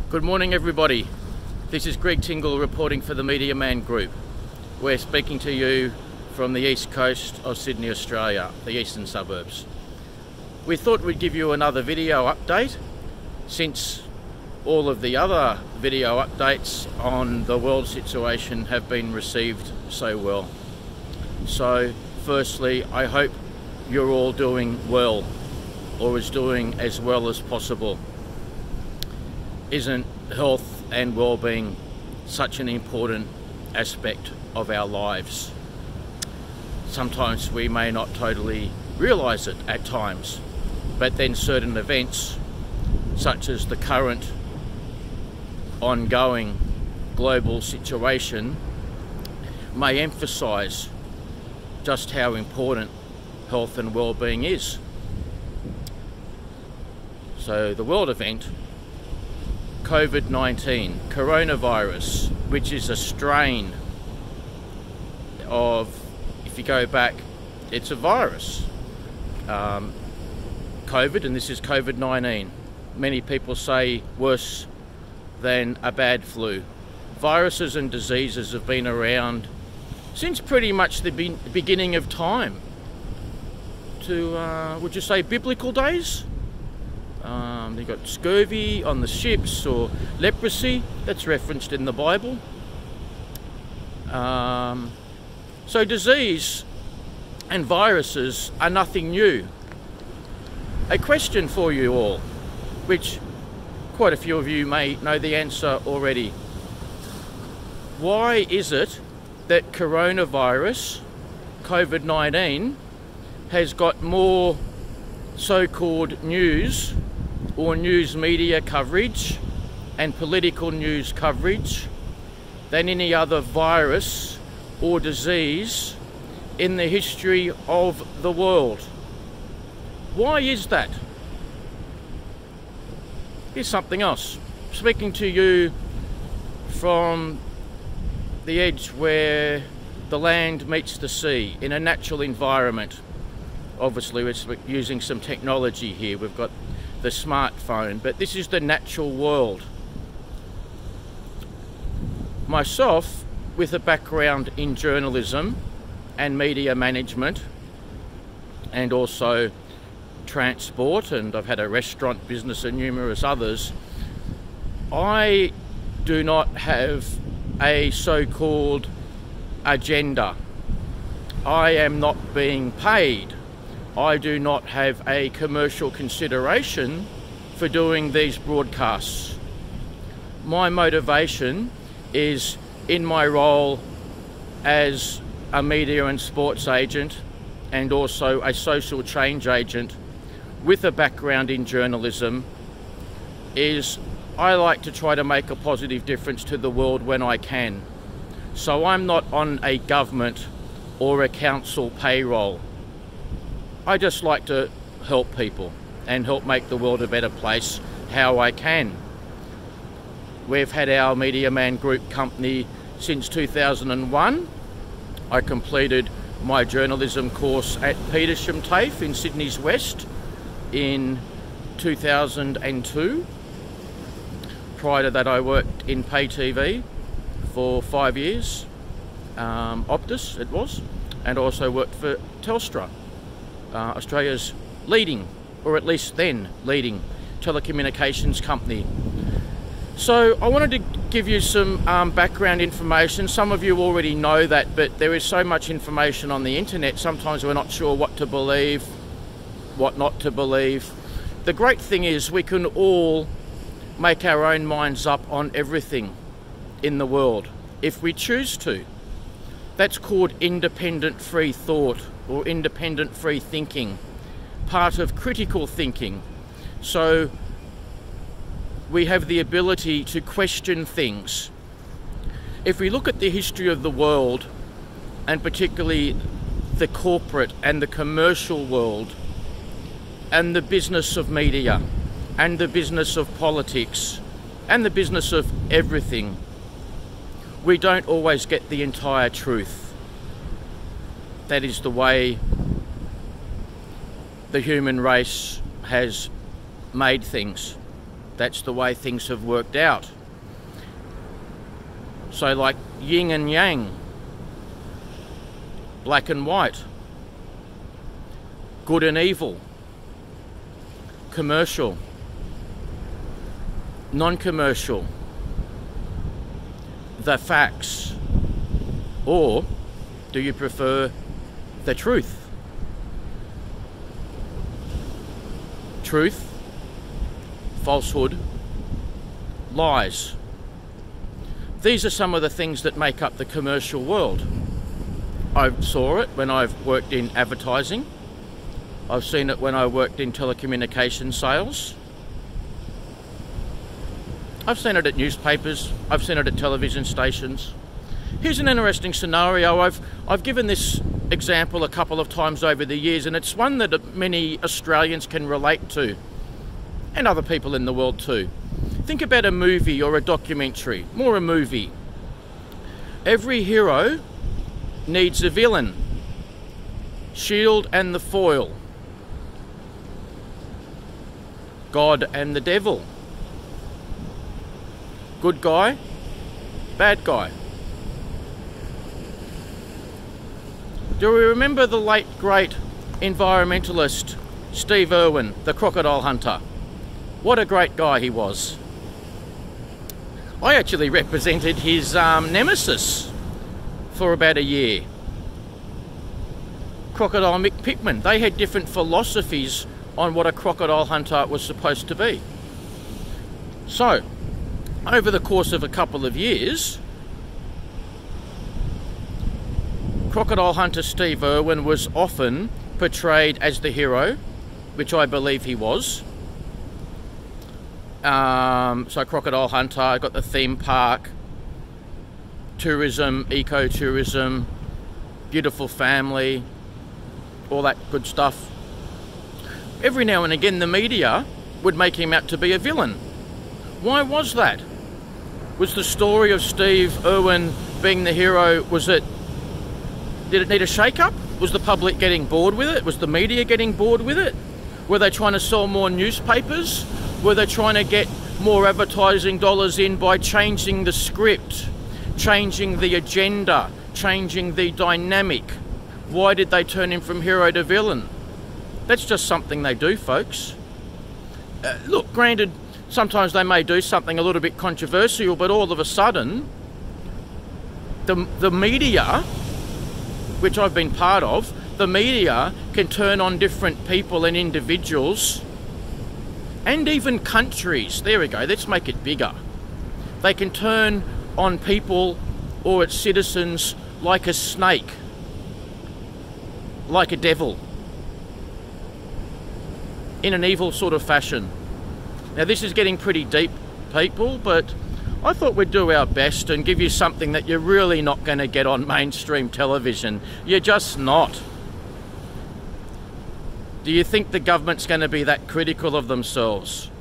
Good morning, everybody. This is Tingle reporting for the Media Man Group. We're speaking to you from the east coast of Sydney, Australia, the eastern suburbs. We thought we'd give you another video update since all of the other video updates on the world situation have been received so well. So firstly, I hope you're all doing well, or is doing as well as possible. Isn't health and well-being such an important aspect of our lives? Sometimes we may not totally realise it at times, but then certain events, such as the current ongoing global situation, may emphasise just how important health and well-being is. So the world event, COVID-19, coronavirus, which is a strain of, if you go back, it's a virus. COVID, and this is COVID-19. Many people say worse than a bad flu. Viruses and diseases have been around since pretty much the beginning of time. To, would you say, biblical days? You've got scurvy on the ships, or leprosy, that's referenced in the Bible. So disease and viruses are nothing new. A question for you all, which quite a few of you may know the answer already. Why is it that coronavirus, COVID-19, has got more so-called news or news media coverage and political news coverage than any other virus or disease in the history of the world? Why is that? Here's something else. Speaking to you from the edge where the land meets the sea, in a natural environment. Obviously we're using some technology here. We've got the smartphone, but this is the natural world. Myself, with a background in journalism and media management, and also transport, and I've had a restaurant business and numerous others, I do not have a so-called agenda. I am not being paid. I do not have a commercial consideration for doing these broadcasts. My motivation is in my role as a media and sports agent, and also a social change agent with a background in journalism, is I like to try to make a positive difference to the world when I can. So I'm not on a government or a council payroll. I just like to help people and help make the world a better place how I can. We've had our Media Man Group company since 2001. I completed my journalism course at Petersham TAFE in Sydney's West in 2002. Prior to that, I worked in pay TV for 5 years, Optus it was, and also worked for Telstra, Australia's leading, or at least then leading, telecommunications company. So I wanted to give you some background information. Some of you already know that, but there is so much information on the internet, sometimes we're not sure what to believe, what not to believe. The great thing is we can all make our own minds up on everything in the world, if we choose to. That's called independent free thought, or independent free thinking, part of critical thinking. So we have the ability to question things. If we look at the history of the world, and particularly the corporate and the commercial world, and the business of media, and the business of politics, and the business of everything, we don't always get the entire truth. That is the way the human race has made things. That's the way things have worked out. So like yin and yang, black and white, good and evil, commercial, non-commercial, the facts, or do you prefer the truth? Truth, falsehood, lies. These are some of the things that make up the commercial world. I saw it when I've worked in advertising. I've seen it when I worked in telecommunication sales. I've seen it at newspapers. I've seen it at television stations. Here's an interesting scenario. I've given this example a couple of times over the years, and it's one that many Australians can relate to, and other people in the world too. Think about a movie or a documentary, more a movie. Every hero needs a villain. Shield and the foil. God and the devil. Good guy, bad guy. Do we remember the late great environmentalist Steve Irwin, the crocodile hunter? What a great guy he was. I actually represented his nemesis for about a year. Crocodile Mick Pickman. They had different philosophies on what a crocodile hunter was supposed to be. So, over the course of a couple of years, crocodile hunter Steve Irwin was often portrayed as the hero, which I believe he was. So crocodile hunter, got the theme park, tourism, ecotourism, beautiful family, all that good stuff. Every now and again the media would make him out to be a villain. Why was that? Was the story of Steve Irwin being the hero, did it need a shake-up? Was the public getting bored with it? Was the media getting bored with it? Were they trying to sell more newspapers? Were they trying to get more advertising dollars in by changing the script, changing the agenda, changing the dynamic? Why did they turn him from hero to villain? That's just something they do, folks. Look, granted, sometimes they may do something a little bit controversial, but all of a sudden, the media, which I've been part of, the media can turn on different people and individuals and even countries. There we go, let's make it bigger. They can turn on people or its citizens like a snake, like a devil, in an evil sort of fashion. Now this is getting pretty deep, people, but I thought we'd do our best and give you something that you're really not going to get on mainstream television. You're just not. Do you think the government's going to be that critical of themselves?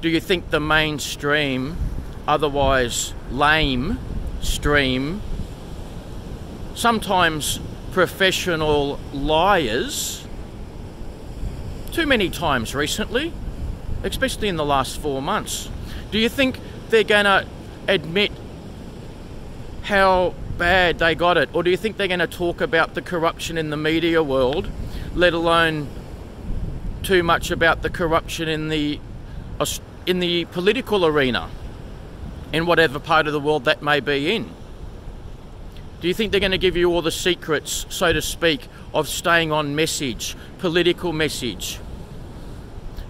Do you think the mainstream, otherwise lame stream, sometimes professional liars, too many times recently, especially in the last 4 months, do you think they're going to admit how bad they got it? Or do you think they're going to talk about the corruption in the media world, let alone too much about the corruption in the political arena, in whatever part of the world that may be in? Do you think they're going to give you all the secrets, so to speak, of staying on message, political message?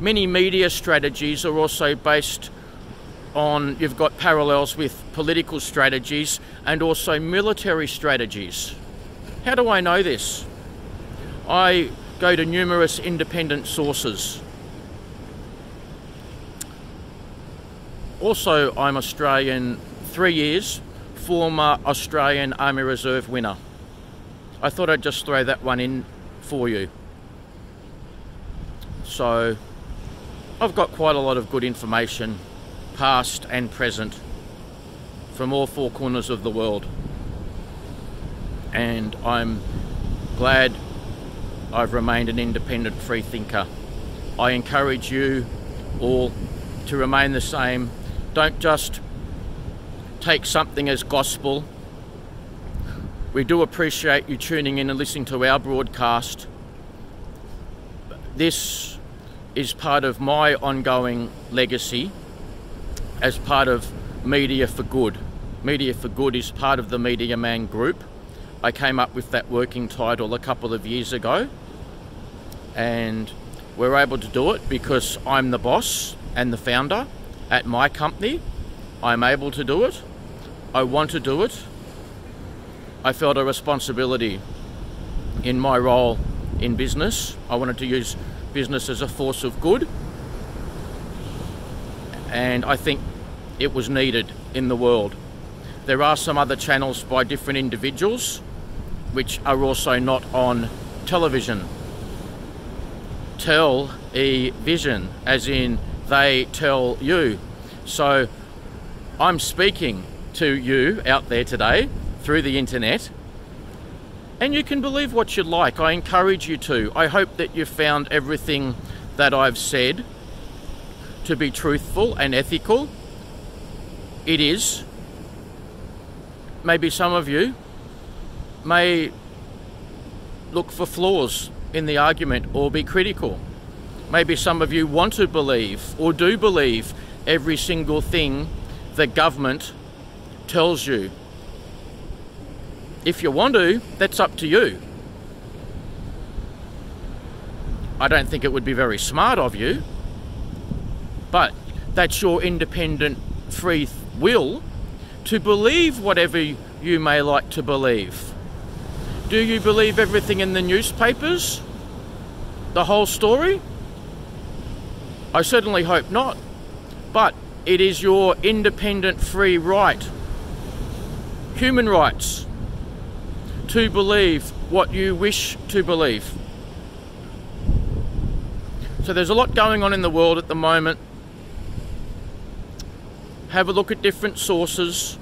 Many media strategies are also based on, you've got parallels with political strategies and also military strategies. How do I know this? I go to numerous independent sources. Also, I'm Australian, 3 years, former Australian Army Reserve winner. I thought I'd just throw that one in for you. So, I've got quite a lot of good information, past and present, from all four corners of the world. And I'm glad I've remained an independent free thinker. I encourage you all to remain the same. Don't just take something as gospel. We do appreciate you tuning in and listening to our broadcast. This is part of my ongoing legacy as part of Media for Good. Media for Good is part of the Media Man Group. I came up with that working title a couple of years ago, and we're able to do it because I'm the boss and the founder at my company. I'm able to do it. I want to do it. I felt a responsibility in my role in business. I wanted to use business as a force of good, and I think it was needed in the world. There are some other channels by different individuals which are also not on television. Vision, as in they tell you. So I'm speaking to you out there today through the internet, and you can believe what you like. I encourage you to. I hope that you've found everything that I've said to be truthful and ethical. It is. Maybe some of you may look for flaws in the argument or be critical. Maybe some of you want to believe or do believe every single thing the government tells you. If you want to, that's up to you. I don't think it would be very smart of you, but that's your independent free will to believe whatever you may like to believe. Do you believe everything in the newspapers? The whole story? I certainly hope not, but it is your independent free right, human rights, to believe what you wish to believe. So there's a lot going on in the world at the moment. Have a look at different sources.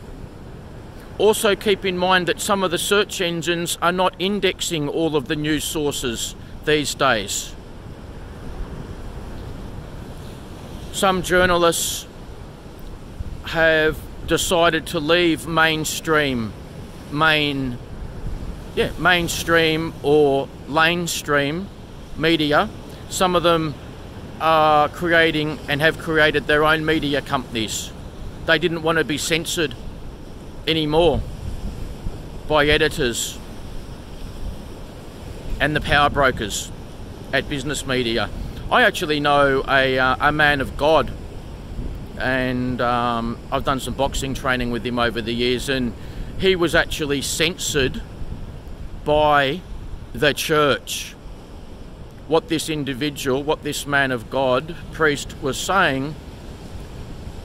Also keep in mind that some of the search engines are not indexing all of the news sources these days. Some journalists have decided to leave mainstream or mainstream media. Some of them are creating and have created their own media companies. They didn't want to be censored anymore by editors and the power brokers at business media. I actually know a man of God, and I've done some boxing training with him over the years, and he was actually censored by the church. What this individual, what this man of God, priest, was saying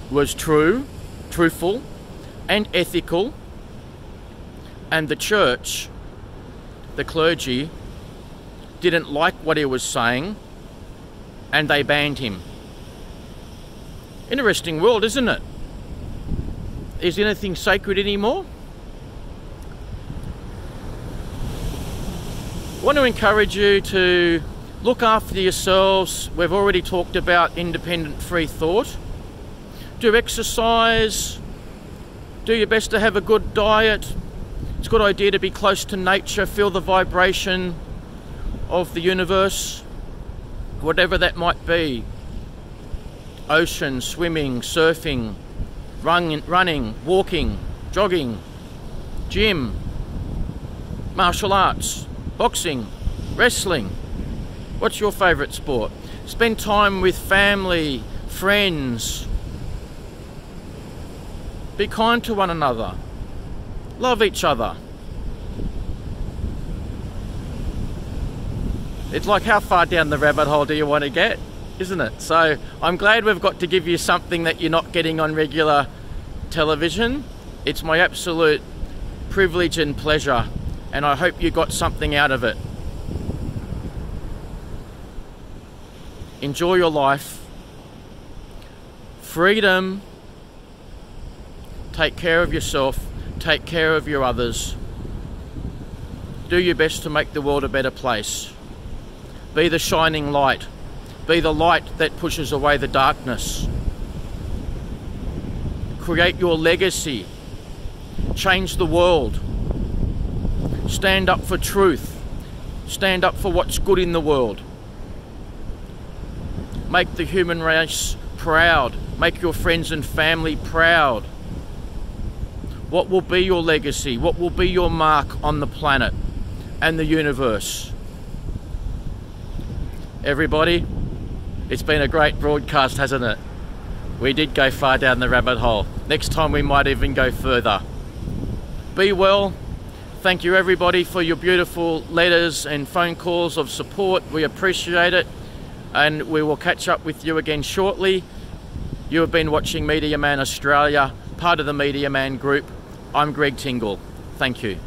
was truthful and ethical, and the church, the clergy, didn't like what he was saying, and they banned him. Interesting world, isn't it? Is anything sacred anymore? I want to encourage you to look after yourselves. We've already talked about independent free thought. Do exercise. Do your best to have a good diet. It's a good idea to be close to nature, feel the vibration of the universe, whatever that might be. Ocean, swimming, surfing, running, walking, jogging, gym, martial arts, boxing, wrestling. What's your favourite sport? Spend time with family, friends. Be kind to one another. Love each other. It's like, how far down the rabbit hole do you want to get, isn't it? So I'm glad we've got to give you something that you're not getting on regular television. It's my absolute privilege and pleasure, and I hope you got something out of it. Enjoy your life. Freedom. Take care of yourself. Take care of your others. Do your best to make the world a better place. Be the shining light. Be the light that pushes away the darkness. Create your legacy. Change the world. Stand up for truth. Stand up for what's good in the world. Make the human race proud. Make your friends and family proud. What will be your legacy? What will be your mark on the planet and the universe? Everybody, it's been a great broadcast, hasn't it? We did go far down the rabbit hole. Next time we might even go further. Be well. Thank you everybody for your beautiful letters and phone calls of support. We appreciate it, and we will catch up with you again shortly. You have been watching Media Man Australia, part of the Media Man Group. I'm Greg Tingle. Thank you.